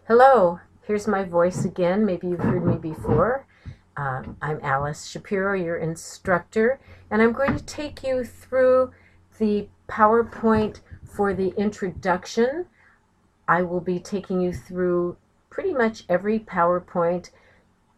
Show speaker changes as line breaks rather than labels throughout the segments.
Hello, here's my voice again. Maybe you've heard me before. I'm Alice Shapiro, your instructor, and I'm going to take you through the PowerPoint for the introduction. I will be taking you through pretty much every PowerPoint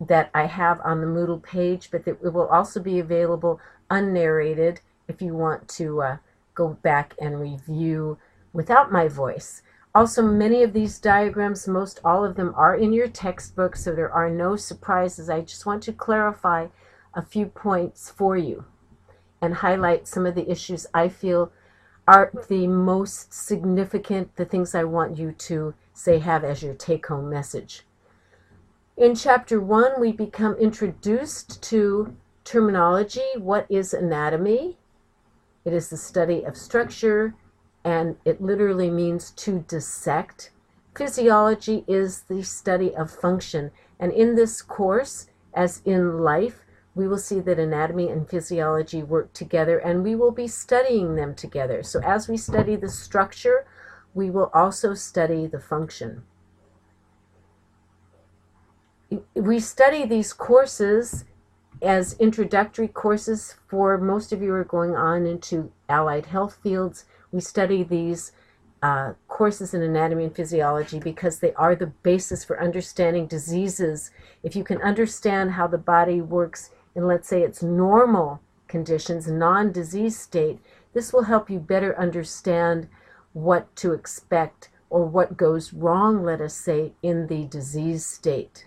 that I have on the Moodle page, but it will also be available unnarrated if you want to go back and review without my voice. Also, many of these diagrams, most all of them, are in your textbook, so there are no surprises. I just want to clarify a few points for you and highlight some of the issues I feel are the most significant, the things I want you to, say, have as your take-home message. In Chapter 1, we become introduced to terminology. What is anatomy? It is the study of structure, and it literally means to dissect. Physiology is the study of function. And in this course, as in life, we will see that anatomy and physiology work together, and we will be studying them together. So as we study the structure, we will also study the function. We study these courses as introductory courses. For most of you who are going on into allied health fields, we study these courses in anatomy and physiology because they are the basis for understanding diseases. If you can understand how the body works in, let's say, its normal conditions, non-disease state, this will help you better understand what to expect or what goes wrong, let us say, in the disease state.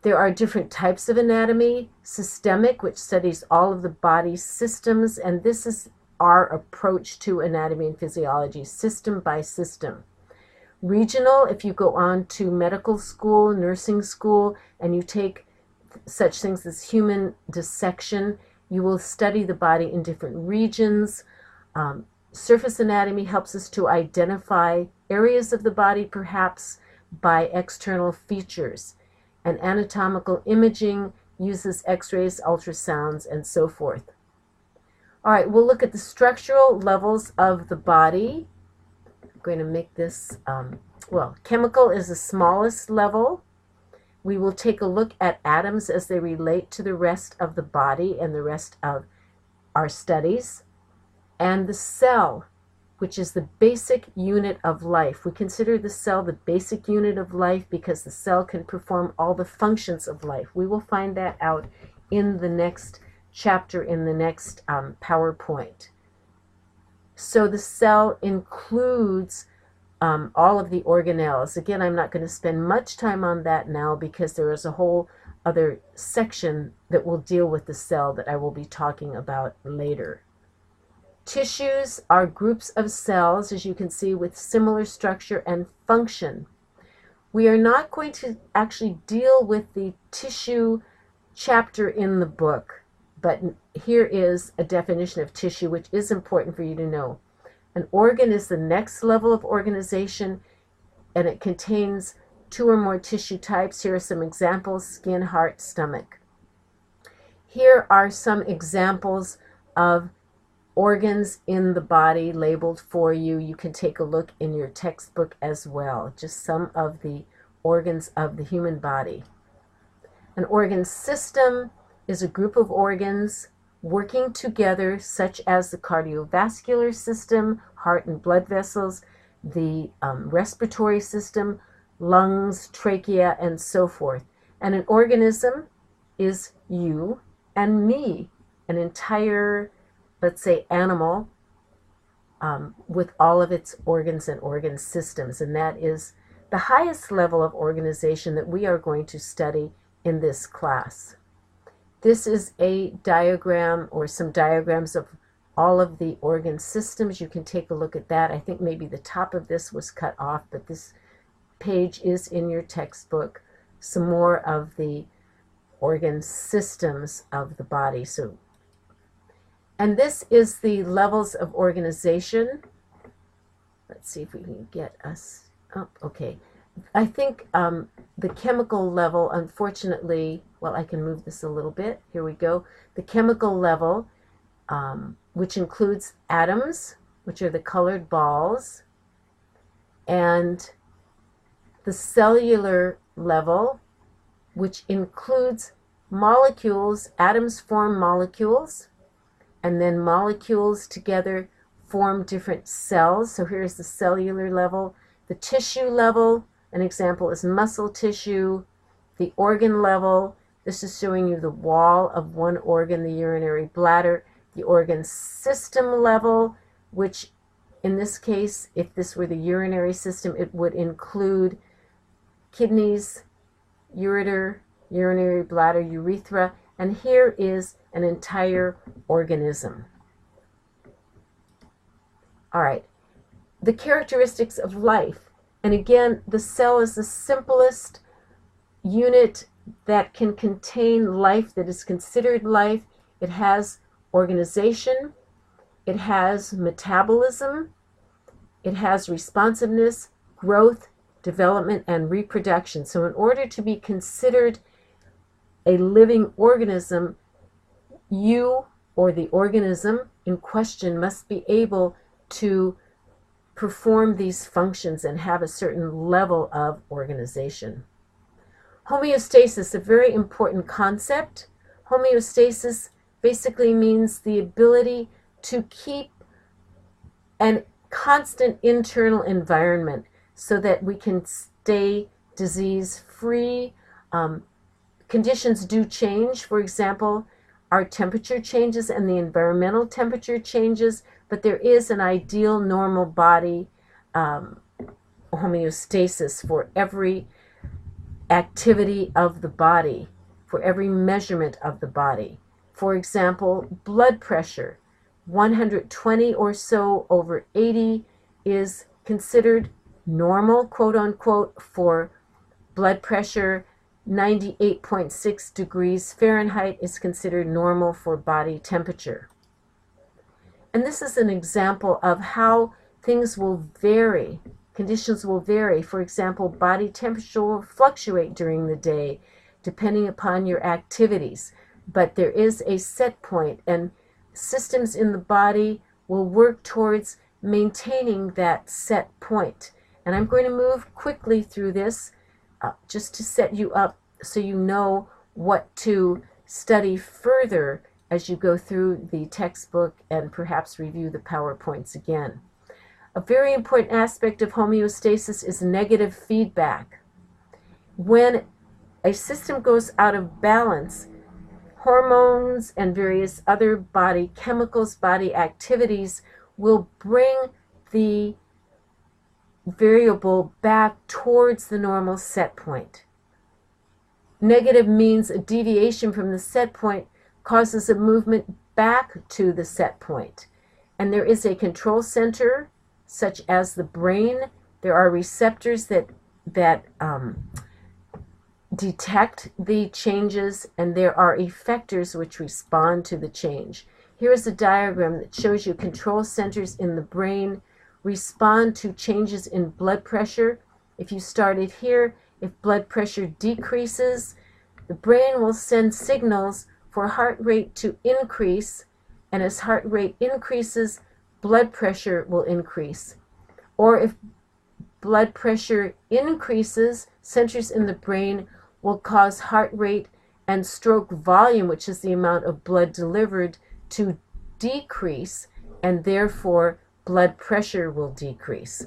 There are different types of anatomy. Systemic, which studies all of the body's systems, and this is our approach to anatomy and physiology, system by system. Regional, if you go on to medical school, nursing school, and you take such things as human dissection, you will study the body in different regions. Surface anatomy helps us to identify areas of the body, perhaps by external features. And anatomical imaging uses x-rays, ultrasounds, and so forth. All right, we'll look at the structural levels of the body. I'm going to make this, chemical is the smallest level. We will take a look at atoms as they relate to the rest of the body and the rest of our studies. And the cell, which is the basic unit of life. We consider the cell the basic unit of life because the cell can perform all the functions of life. We will find that out in the next chapter, in the next PowerPoint. So the cell includes all of the organelles. Again, I'm not going to spend much time on that now because there is a whole other section that will deal with the cell that I will be talking about later. Tissues are groups of cells, as you can see, with similar structure and function. We are not going to actually deal with the tissue chapter in the book, but here is a definition of tissue, which is important for you to know. An organ is the next level of organization, and it contains two or more tissue types. Here are some examples: skin, heart, stomach. Here are some examples of organs in the body labeled for you. You can take a look in your textbook as well, just some of the organs of the human body. An organ system is a group of organs working together, such as the cardiovascular system, heart and blood vessels, the respiratory system, lungs, trachea, and so forth. And an organism is you and me, an entire, let's say, animal with all of its organs and organ systems. And that is the highest level of organization that we are going to study in this class. This is a diagram, or some diagrams of all of the organ systems. You can take a look at that. I think maybe the top of this was cut off, but this page is in your textbook. Some more of the organ systems of the body. And this is the levels of organization. Let's see if we can get us up. Okay. I think the chemical level, unfortunately, well, I can move this a little bit. Here we go. The chemical level, which includes atoms, which are the colored balls, and the cellular level, which includes molecules. Atoms form molecules, and then molecules together form different cells. So here's the cellular level. The tissue level, an example is muscle tissue. The organ level, this is showing you the wall of one organ, the urinary bladder. The organ system level, which in this case, if this were the urinary system, it would include kidneys, ureter, urinary bladder, urethra, and here is an entire organism. All right, the characteristics of life. And again, the cell is the simplest unit that can contain life, that is considered life. It has organization, it has metabolism, it has responsiveness, growth, development, and reproduction. So in order to be considered a living organism, you or the organism in question must be able to perform these functions and have a certain level of organization. Homeostasis, a very important concept. Homeostasis basically means the ability to keep a constant internal environment so that we can stay disease-free. Conditions do change. For example, our temperature changes and the environmental temperature changes, but there is an ideal normal body homeostasis for every activity of the body, for every measurement of the body. For example, blood pressure, 120 or so over 80 is considered normal, quote unquote, for blood pressure. 98.6 degrees Fahrenheit is considered normal for body temperature. And this is an example of how things will vary, conditions will vary. For example, body temperature will fluctuate during the day depending upon your activities, but there is a set point, and systems in the body will work towards maintaining that set point. And I'm going to move quickly through this just to set you up so you know what to study further as you go through the textbook and perhaps review the PowerPoints again. A very important aspect of homeostasis is negative feedback. When a system goes out of balance, hormones and various other body chemicals, body activities will bring the variable back towards the normal set point. Negative means a deviation from the set point causes a movement back to the set point. And there is a control center, such as the brain. There are receptors that detect the changes, and there are effectors which respond to the change. Here is a diagram that shows you control centers in the brain respond to changes in blood pressure. If you started here, if blood pressure decreases, the brain will send signals for heart rate to increase, and as heart rate increases, blood pressure will increase. Or if blood pressure increases, centers in the brain will cause heart rate and stroke volume, which is the amount of blood delivered, to decrease, and therefore blood pressure will decrease.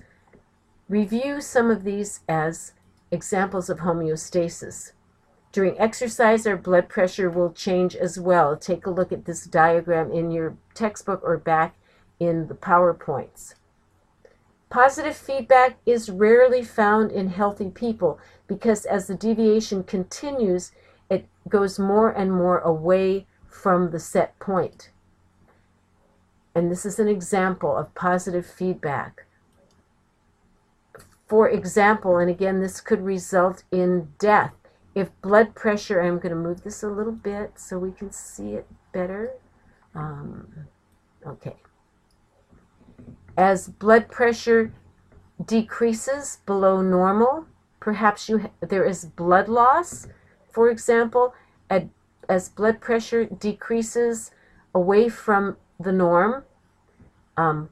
Review some of these as examples of homeostasis. During exercise, our blood pressure will change as well. Take a look at this diagram in your textbook or back in the PowerPoints. Positive feedback is rarely found in healthy people because as the deviation continues, it goes more and more away from the set point. And this is an example of positive feedback. For example, and again, this could result in death. If blood pressure, I'm going to move this a little bit so we can see it better. Okay. As blood pressure decreases below normal, perhaps there is blood loss. For example, as blood pressure decreases away from the norm,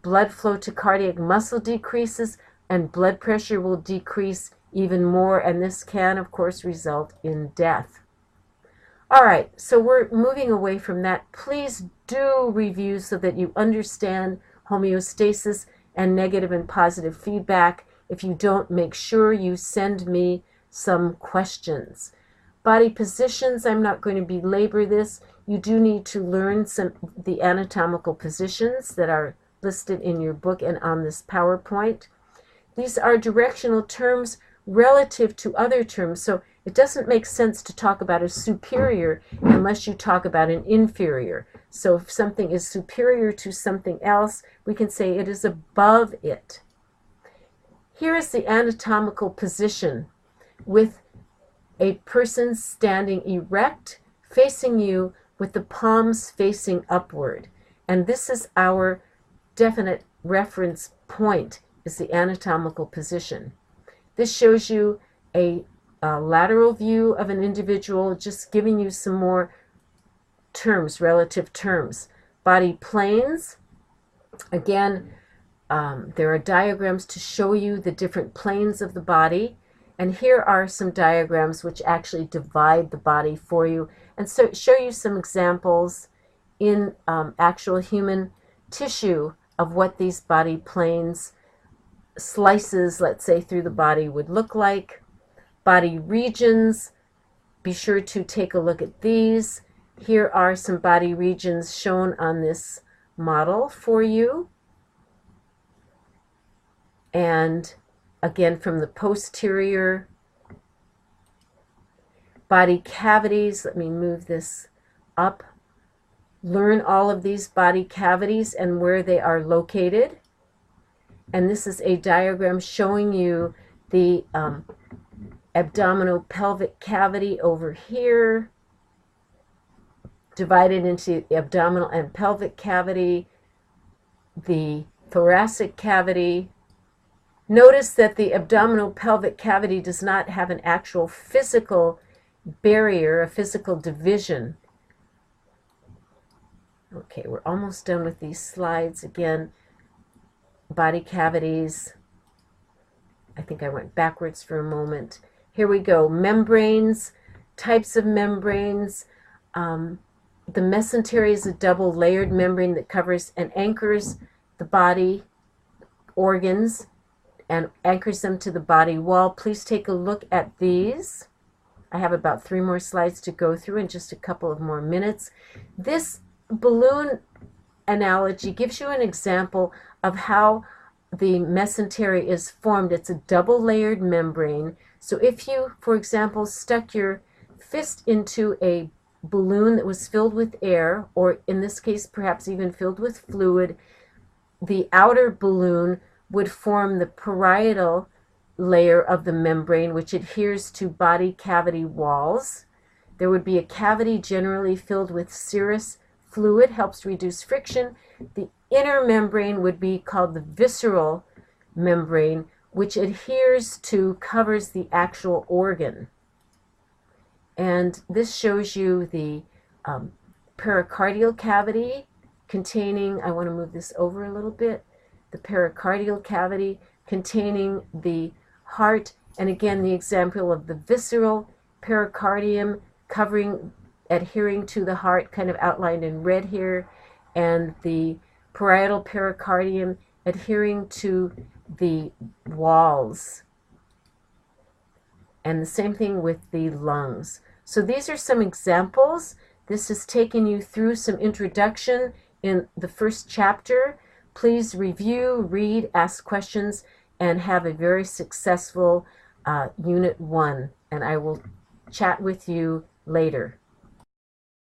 blood flow to cardiac muscle decreases, and blood pressure will decrease even more, and this can, of course, result in death. All right, so we're moving away from that. Please do review so that you understand homeostasis and negative and positive feedback. If you don't, make sure you send me some questions. Body positions, I'm not going to belabor this. You do need to learn the anatomical positions that are listed in your book and on this PowerPoint. These are directional terms relative to other terms, so it doesn't make sense to talk about a superior unless you talk about an inferior. So if something is superior to something else, we can say it is above it. Here is the anatomical position with a person standing erect, facing you with the palms facing upward. And this is our definite reference point, is the anatomical position. This shows you a lateral view of an individual, just giving you some more terms, relative terms. Body planes, again, there are diagrams to show you the different planes of the body, and here are some diagrams which actually divide the body for you and so show you some examples in actual human tissue of what these body planes, slices, let's say, through the body would look like. Body regions, be sure to take a look at these. Here are some body regions shown on this model for you. And again, from the posterior. Body cavities, let me move this up. Learn all of these body cavities and where they are located. And this is a diagram showing you the abdominopelvic cavity over here, divided into the abdominal and pelvic cavity, the thoracic cavity. Notice that the abdominal pelvic cavity does not have an actual physical barrier, a physical division. Okay, we're almost done with these slides. Again, body cavities. I think I went backwards for a moment. Here we go. Membranes, types of membranes. The mesentery is a double layered membrane that covers and anchors the body organs and anchors them to the body wall. Please take a look at these. I have about 3 more slides to go through in just a couple of more minutes. This balloon analogy gives you an example of how the mesentery is formed. It's a double layered membrane. So if you, for example, stuck your fist into a balloon that was filled with air, or in this case perhaps even filled with fluid, the outer balloon would form the parietal layer of the membrane, which adheres to body cavity walls. There would be a cavity generally filled with serous fluid, helps reduce friction. The inner membrane would be called the visceral membrane, which adheres to, covers the actual organ. And this shows you the pericardial cavity containing, I want to move this over a little bit, the pericardial cavity containing the heart, and again the example of the visceral pericardium covering, adhering to the heart, kind of outlined in red here, and the parietal pericardium adhering to the walls. And the same thing with the lungs. So these are some examples. This has taken you through some introduction in the first chapter. Please review, read, ask questions, and have a very successful Unit 1. And I will chat with you later.